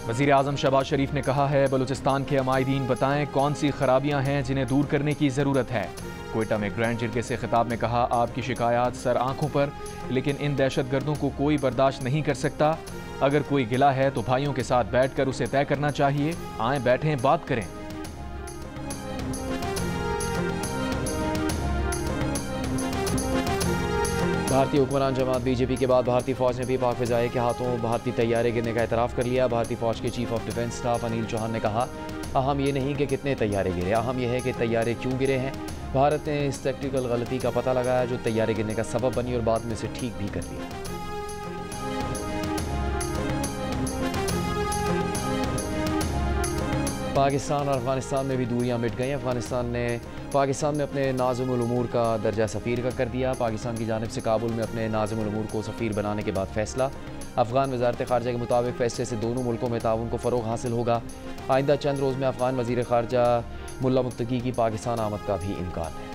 वज़ीर आज़म शहबाज शरीफ ने कहा है, बलूचिस्तान के अमायदीन बताएं कौन सी खराबियां हैं जिन्हें दूर करने की ज़रूरत है। कोयटा में ग्रैंड जिरगे से खिताब में कहा, आपकी शिकायत सर आंखों पर, लेकिन इन दहशतगर्दों को कोई बर्दाश्त नहीं कर सकता। अगर कोई गिला है तो भाइयों के साथ बैठकर उसे तय करना चाहिए। आए बैठें, बात करें। भारतीय हुक्मरान जमात बीजेपी के बाद भारतीय फौज ने भी पाक फ़िज़ाई के हाथों भारतीय तैयारे गिरने का एतराफ़ कर लिया। भारतीय फौज के chief of defence staff Anil Chauhan ने कहा, अहम ये नहीं कि कितने तैयारे गिरे, अहम यह है कि तैयारे क्यों गिरे हैं। भारत ने इस टेक्टिकल गलती का पता लगाया जो तैयारे गिरने का सबब बनी और बाद में इसे ठीक भी कर लिया। पाकिस्तान और अफगानिस्तान में भी दूरियां मिट गई। पाकिस्तान में अपने नाज़िमुल उमूर का दर्जा सफ़ीर का कर दिया। पाकिस्तान की जानिब से काबुल में अपने नाज़िमुल उमूर को सफ़ीर बनाने के बाद फैसला। अफगान वज़ारत ख़ारजा के मुताबिक फ़ैसले से दोनों मुल्कों में ताउन को फ़रोग़ हासिल होगा। आइंदा चंद रोज़ में अफगान वज़ीर ख़ारजा मुल्ला मुत्तकी की पाकिस्तान आमद का भी इम्कान है।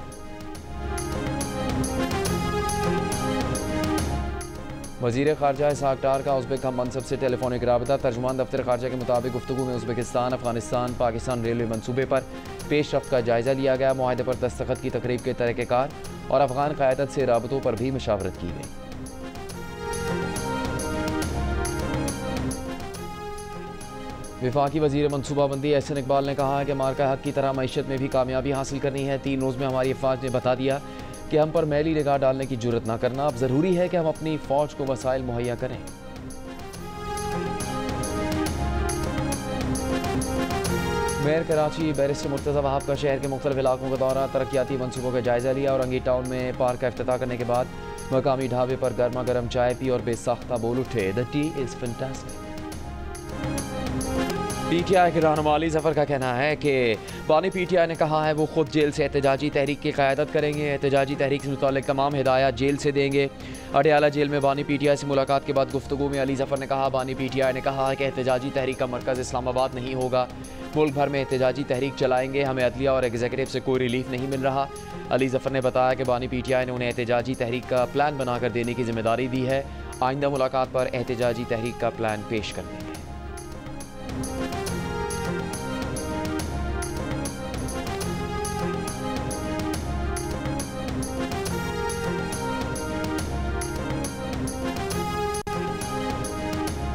वज़ीर ख़ारजा इसहाक़ डार का उज़्बेक हम मनसब से टेलीफोनिक राबता। तर्जुमान दफ्तर ख़ारजा के मुताबिक गुफ्तगू में उज़्बेकिस्तान, अफगानिस्तान, पाकिस्तान रेलवे मनसूबे पर पेशरफ्त का जायज़ा लिया गया। मुआहदे पर दस्तखत की तकरीब के तरीक़ेकार और अफगान क़यादत से राबतों पर भी मशावरत की गई। वफाकी वज़ीर मनसूबाबंदी एहसन इकबाल ने कहा है कि मार्का हक़ की तरह मईशत में भी कामयाबी हासिल करनी है। 3 रोज़ में हमारी अफवाज ने बता दिया कि हम पर मैली निगाह डालने की जुर्रत ना करना। अब ज़रूरी है कि हम अपनी फ़ौज को वसाइल मुहैया करें। मेयर कराची बैरिस्टर मुर्तज़ा वहाब का शहर के मुख्तलिफ इलाकों का दौरा, तरक्याती मनसूबों का जायज़ा लिया और अंगी टाउन में पार्क का इफ्तिताह करने के बाद मकामी ढाबे पर गर्मा गर्म चाय पी और बेसाख्ता बोल उठे, the T is fantastic. PTI के रहनुमा अली ज़फ़र का कहना है कि बानी पीटीआई ने कहा है वो खुद जेल से एहतजाजी तहरीक की क़यादत करेंगे। एहतजाजी तहरीक से मुताल्लिक़ तमाम हिदायत जेल से देंगे। अडयाला जेल में बानी पीटीआई से मुलाकात के बाद गुफ्तगू में अली ज़फ़र ने कहा, बानी पीटीआई ने कहा है कि एहतजाजी तहरीक का मरकज़ इस्लामाबाद नहीं होगा, मुल्क भर में एहतजाजी तहरीक चलाएंगे। हमें अदलिया और एग्जीक्यूटिव से कोई रिलीफ नहीं मिल रहा। अली ज़फ़र ने बताया कि बानी पीटीआई ने उन्हें एहतजाजी तहरीक का प्लान बनाकर देने की जिम्मेदारी दी है। आइंदा मुलाकात पर एहतजाजी तहरीक का प्लान पेश कर देंगे।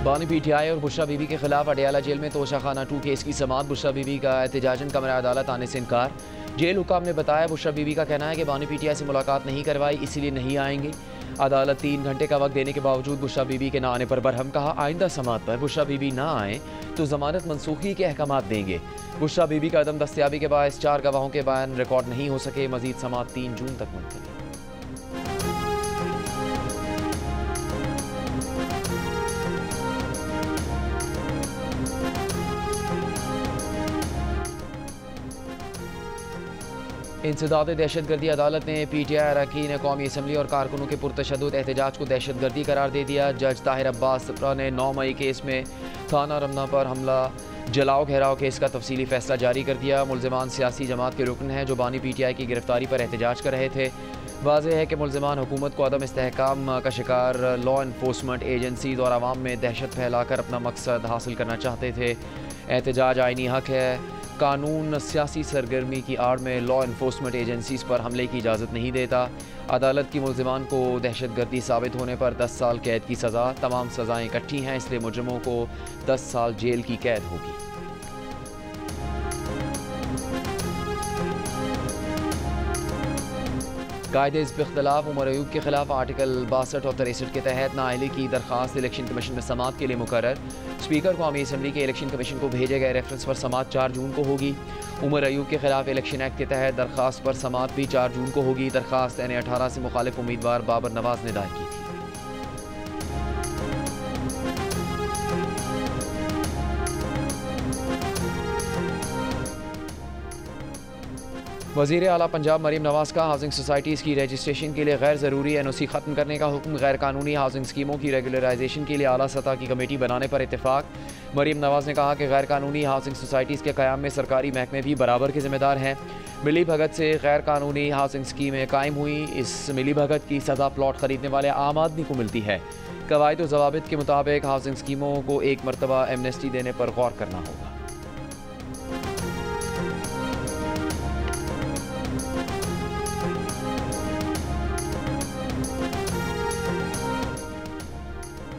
बानी पीटीआई और बुशरा बीबी के खिलाफ अडयाला जेल में तोशाखाना 2 केस की समाअत। बुशरा बीबी का एहतजाजन कमरा अदालत आने से इनकार। जेल हुकाम ने बताया, बुशरा बीबी का कहना है कि बानी पीटीआई से मुलाकात नहीं करवाई, इसीलिए नहीं आएंगे। अदालत 3 घंटे का वक्त देने के बावजूद बुशरा बीबी के ना आने पर बरहम। कहा, आइंदा समाअत पर बुशरा बीबी ना आए तो जमानत मनसूखी के अहकामात देंगे। बुशरा बीबी का अदम दस्तयाबी के बायस 4 गवाहों के बयान रिकॉर्ड नहीं हो सके। मजीद समाअत 3 जून तक मुलतवी। इंसदाद दहशतगर्दी अदालत ने पीटीआई अरकान कौमी असम्बली और कारकुनों के पुरतशद्दुद एहतजाज को दहशतगर्दी करार दे दिया। जज ताहिर अब्बास ने 9 मई केस में थाना रमना पर हमला जलाओ घेराव केस का तफसीली फैसला जारी कर दिया। मुल्ज़िमान सियासी जमात के रुकन हैं जो बानी पीटीआई की गिरफ्तारी पर एहतजाज कर रहे थे। वाज़ेह है कि मुल्ज़िमान हुकूमत को अदम इस्तेहकाम का शिकार लॉ इन्फोर्समेंट एजेंसीज और आवाम में दहशत फैलाकर अपना मकसद हासिल करना चाहते थे। एहतजाज आइनी हक है। कानून सियासी सरगर्मी की आड़ में लॉ इन्फोर्समेंट एजेंसीज पर हमले की इजाज़त नहीं देता। अदालत की मुल्ज़िमान को दहशतगर्दी साबित होने पर 10 साल कैद की सज़ा। तमाम सज़ाएँ इकट्ठी हैं, इसलिए मुजरिमों को 10 साल जेल की कैद होगी। कायदे इख्तिलाफ उमर अयूब के खिलाफ आर्टिकल 62 और 63 के तहत नाअहली की दरख्वास्त इलेक्शन कमीशन में समाअत के लिए मुकर्रर। स्पीकर कौमी असम्बली के इलेक्शन कमीशन को भेजे गए रेफरेंस पर समाअत 4 जून को होगी। उमर अयूब के खिलाफ इलेक्शन एक्ट के तहत दरख्वास्त पर समाअत भी 4 जून को होगी। दरख्वास्त N18 से मुखालिफ उम्मीदवार बाबर नवाज ने दायर की थी। वज़ीर आला पंजाब मरीम नवाज का हाउसिंग सोसाइटीज़ की रजिस्ट्रेशन के लिए गैर ज़रूरी NOC ख़त्म करने का हुक्म। गैर कानूनी हाउसिंग स्कीमों की रेगुलराइजेशन के लिए आला सतह की कमेटी बनाने पर इत्तेफाक। मरीम नवाज ने कहा कि गैर कानूनी हाउसिंग सोसाइटीज़ के क़याम में सरकारी महकमे भी बराबर के ज़िम्मेदार हैं। मिली भगत से गैर कानूनी हाउसिंग स्कीमें कायम हुई। इस मिली भगत की सज़ा प्लॉट ख़रीदने वाले आम आदमी को मिलती है। कवायद व ज़वाबित के मुताबिक हाउसिंग स्कीमों को एक मरतबा एमनेस्टी देने पर गौर करना होगा।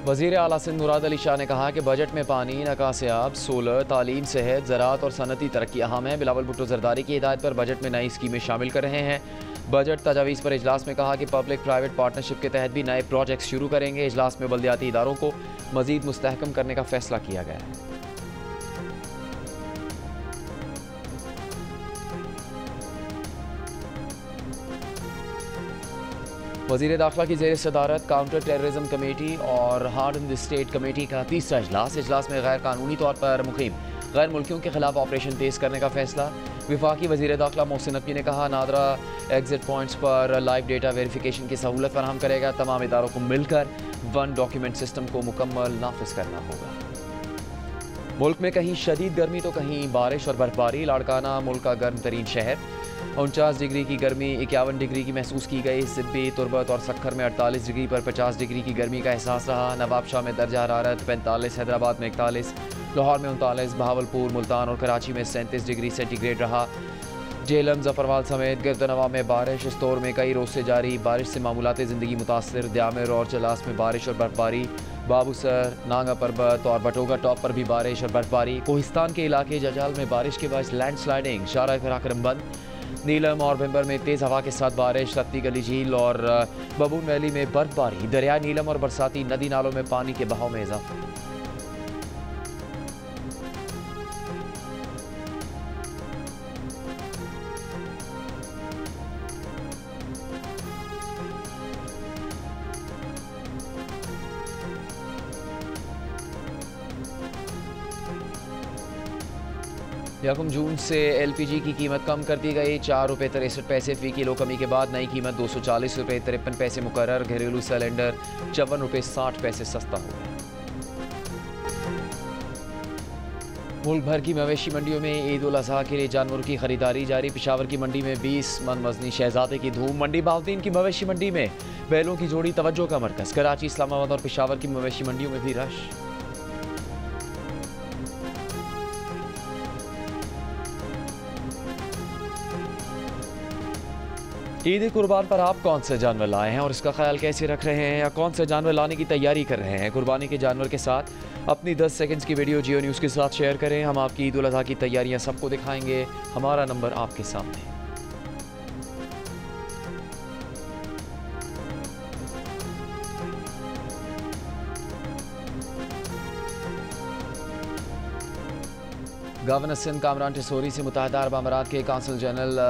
वज़ीर आला सिंध मुराद अली शाह ने कहा कि बजट में पानी, नकासियाब, सोलर, तालीम, सेहत, ज़राअत और सनती तरक्की अहम है। बिलावल भुट्टो जरदारी की हिदायत पर बजट में नई स्कीमें शामिल कर रहे हैं। बजट तजावीज़ पर इजलास में कहा कि पब्लिक प्राइवेट पार्टनरशिप के तहत भी नए प्रोजेक्ट्स शुरू करेंगे। इजलास में बल्दियाती इदारों को मज़ीद मुस्तहकम करने का फैसला किया गया है। वज़ीर दाखिला की ज़ेर सदारत काउंटर टेररिज्म कमेटी और hard in the state committee का तीसरा इजलास में गैर कानूनी तौर पर मुकीम गैर मुल्कियों के खिलाफ ऑपरेशन तेज़ करने का फैसला। वफाकी वज़ीर दाखिला मोहसिन नकवी ने कहा नादरा एग्जिट पॉइंट्स पर लाइव डेटा वेरिफिकेशन की सहूलत फराहम करेगा। तमाम इदारों को मिलकर वन डॉक्यूमेंट सिस्टम को मुकम्मल नाफिज करना होगा। मुल्क में कहीं शदीद गर्मी तो कहीं बारिश और बर्फबारी। लाड़काना मुल्क का गर्म तरीन शहर, 49 डिग्री की गर्मी 51 डिग्री की महसूस की गई। सिब्बी, तुरबत और सक्खर में 48 डिग्री पर 50 डिग्री की गर्मी का एहसास रहा। नवाबशाह में दर्जा हरारत 45, हैदराबाद में 41, लाहौर में 39, बहावलपुर, मुल्तान और कराची में 37 डिग्री सेंटीग्रेड रहा। जेलम, जफरवाल समेत गिरदनवा में बारिश। इस दौर में कई रोज से जारी बारिश से मामूलाती ज़िंदगी मुतासर। द्यामिर और चलास में बारिश और बर्फबारी। बाबूसर, नांगा पर्बत और बटोगा टॉप पर भी बारिश और बर्फबारी। कोहिस्तान के इलाके जजाल में बारिश के बाद लैंड स्लाइडिंग। शारा पराक्रम बंद। नीलम और भिम्बर में तेज़ हवा के साथ बारिश। रत्ती गली झील और बबून वैली में बर्फबारी। दरिया नीलम और बरसाती नदी नालों में पानी के बहाव में इजाफा। यकम जून से LPG की कीमत कम कर दी गई। 4 रुपये 63 पैसे फ़ी किलो कमी के बाद नई कीमत 240 रुपये 53 पैसे मुकर्रर। घरेलू सिलेंडर 54 रुपये 60 पैसे सस्ता हो गया। मुल्क भर की मवेशी मंडियों में ईद उल अज़हा के लिए जानवरों की खरीदारी जारी। पेशावर की मंडी में 20 मन वजनी शहजादे की धूम। मंडी बाउद्दीन की मवेशी मंडी में बैलों की जोड़ी तवज्जो का मरकज़। कराची, इस्लामाबाद और पेशावर की मवेशी मंडियों में भी रश। ईद कुर्बान पर आप कौन से जानवर लाए हैं और इसका ख्याल कैसे रख रहे हैं, या कौन से जानवर लाने की तैयारी कर रहे हैं? कुर्बानी के जानवर के साथ अपनी 10 सेकंड्स की वीडियो जियो न्यूज़ के साथ शेयर करें। हम आपकी ईद उल अज़हा की तैयारियां सबको दिखाएंगे। हमारा नंबर आपके सामने। गवर्नर सिंध कामरान टिसोरी से मुत्तहिदा अरब अमारात के काउंसिल जनरल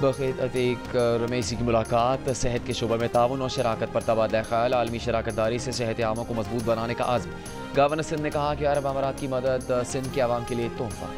बग़ीत अतीक रमेसी की मुलाकात। सेहत के शोबे में ताउन और शराकत पर तबादला ख्याल। आलमी शराकतदारी से सेहत आमा को मजबूत बनाने का आज़म। गवर्नर सिंध ने कहा कि अरब अमारात की मदद सिंध के आवाम के लिए तोहफा है।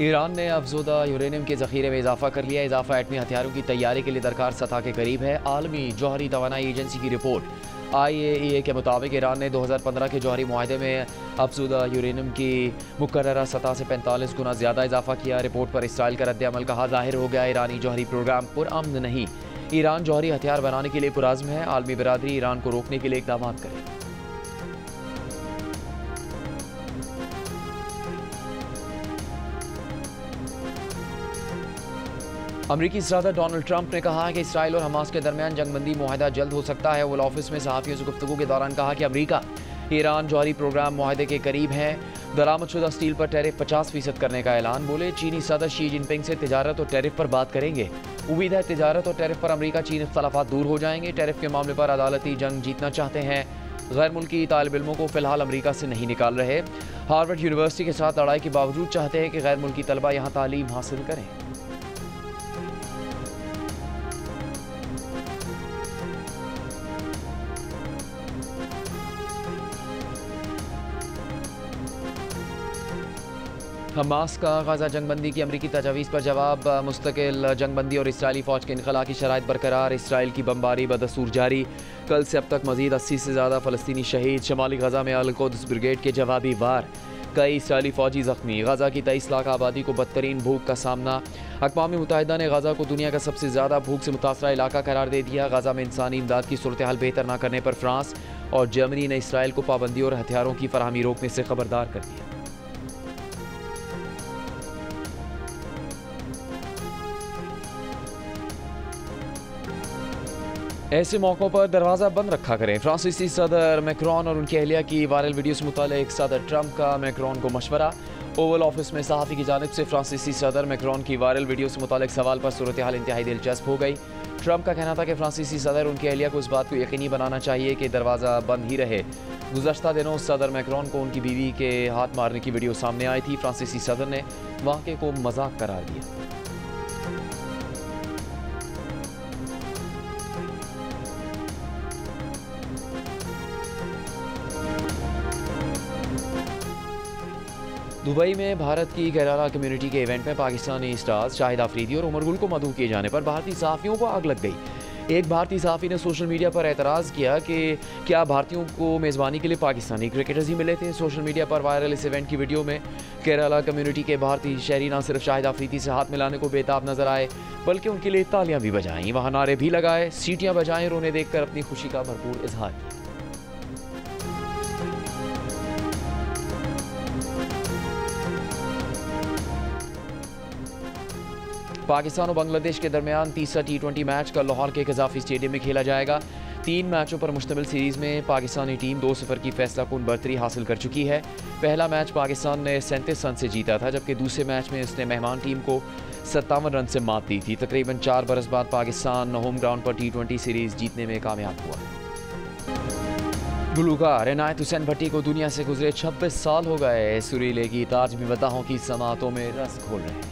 ईरान ने अफज़ोदा यूरेनियम के ज़ख़ीरे में इजाफा कर लिया। इजाफा एटमी हथियारों की तैयारी के लिए दरकार सतह के करीब है। आलमी जौहरी तवानाई एजेंसी की रिपोर्ट। IAEA के मुताबिक ईरान ने 2015 के जौहरी मुआहदे में अफज़ोदा यूरेनियम की मुकर्ररा सतह से 45 गुना ज़्यादा इजाफा किया। रिपोर्ट पर इसराइल का रद्द-ए-अमल कहा ज़ाहिर हो गया ईरानी जौहरी प्रोग्राम पुरअमन नहीं। ईरान जौहरी हथियार बनाने के लिए पुरअज़्म है। आलमी बिरादरी ईरान को रोकने के लिए इक़दाम करे। अमरीकी सदर डोनाल्ड ट्रंप ने कहा है कि इसराइल और हमास के दरमियान जंगबंदी मुआहदा जल्द हो सकता है। ओवल ऑफिस में सहाफ़ियों से गुफ्तगू के दौरान कहा कि अमरीका ईरान जौहरी प्रोग्राम मुआहदे के करीब है। दरामदशुदा स्टील पर टैरिफ 50% करने का ऐलान। बोले चीनी सदर शी जिनपिंग से तिजारत और टैरिफ पर बात करेंगे। उम्मीद है तिजारत और टैरिफ पर अमरीका चीन इख्तलाफात दूर हो जाएंगे। टैरिफ के मामले पर अदालती जंग जीतना चाहते हैं। गैर मुल्की तालिब इल्मों को फिलहाल अमरीका से नहीं निकाल रहे। हार्वर्ड यूनिवर्सिटी के साथ लड़ाई के बावजूद चाहते हैं कि गैर मुल्की तलबा यहाँ तालीम हासिल करें। हमास का गाजा जंगबंदी की अमरीकी तजावीज़ पर जवाब। मुस्तकिल जंगबंदी और इसराइली फ़ौज के इनखला की शराइत बरकरार। इसराइल की बमबारी बदस्तूर जारी। कल से अब तक मज़ीद 80 से ज़्यादा फ़लस्तीनी शहीद। शमाली गजा में अल कुद्स ब्रिगेड के जवाबी वार। कई इसराइली फ़ौजी ज़ख्मी। गजा की 23 लाख आबादी को बदतरीन भूख का सामना। अक़वाम मुत्तहिदा ने गजा को दुनिया का सबसे ज़्यादा भूख से मुतासरा इलाका करार दे दिया। गजा में इंसानी इमदाद की सूरत हाल बेहतर न करने पर फ्रांस और जर्मनी ने इसराइल को पाबंदी और हथियारों की फराहमी रोकने से खबरदार कर दिया। ऐसे मौक़ों पर दरवाज़ा बंद रखा करें। फ्रांसीसी सदर मैक्रोन और उनकी अहलिया की वायरल वीडियो से मुताल्लिक़ सदर ट्रंप का मैक्रोन को मशवरा। ओवल ऑफिस में सहाफ़ी की जानिब से फ्रांसीसी सदर मैक्रोन की वायरल वीडियो से मुताल्लिक़ सवाल पर सूरत हाल इंतहाई दिलचस्प हो गई। ट्रंप का कहना था कि फ्रांसीसी सदर उनकी अहलिया को इस बात को यकीनी बनाना चाहिए कि दरवाज़ा बंद ही रहे। गुज़श्ता दिनों सदर मैक्रोन को उनकी बीवी के हाथ मारने की वीडियो सामने आई थी। फ्रांसीसी सदर ने वाक़े को मजाक करार दिया। दुबई में भारत की केरला कम्युनिटी के इवेंट में पाकिस्तानी स्टार्स शाहिद आफरीदी और उमर गुल को मदऊ किए जाने पर भारतीय सहाफ़ियों को आग लग गई। एक भारतीय सहाफ़ी ने सोशल मीडिया पर एतराज़ किया कि क्या भारतीयों को मेज़बानी के लिए पाकिस्तानी क्रिकेटर्स ही मिले थे। सोशल मीडिया पर वायरल इस इवेंट की वीडियो में केरला कम्युनिटी के भारतीय शहरी न सिर्फ शाहिद आफरीदी से हाथ मिलाने को बेताब नजर आए बल्कि उनके लिए तालियां भी बजाईं, वहाँ नारे भी लगाए, सीटियाँ बजाएं और उन्हें देखकर अपनी खुशी का भरपूर इजहार किया। पाकिस्तान और बांग्लादेश के दरमियान तीसरा T20 मैच कल लाहौर के कज़ाफ़ी स्टेडियम में खेला जाएगा। 3 मैचों पर मुश्तमिल सीरीज़ में पाकिस्तानी टीम 2-0 की फैसलाकुन बढ़तरी हासिल कर चुकी है। पहला मैच पाकिस्तान ने 37 रन से जीता था, जबकि दूसरे मैच में उसने मेहमान टीम को 57 रन से मात दी थी। तकरीबन 4 बरस बाद पाकिस्तान होम ग्राउंड पर T20 सीरीज़ जीतने में कामयाब हुआ है। गुलूकार इनायत हुसैन भट्टी को दुनिया से गुजरे 26 साल हो गए। सुरीले गीत आज भी मदाहों की समातों में रस घोल रहे हैं।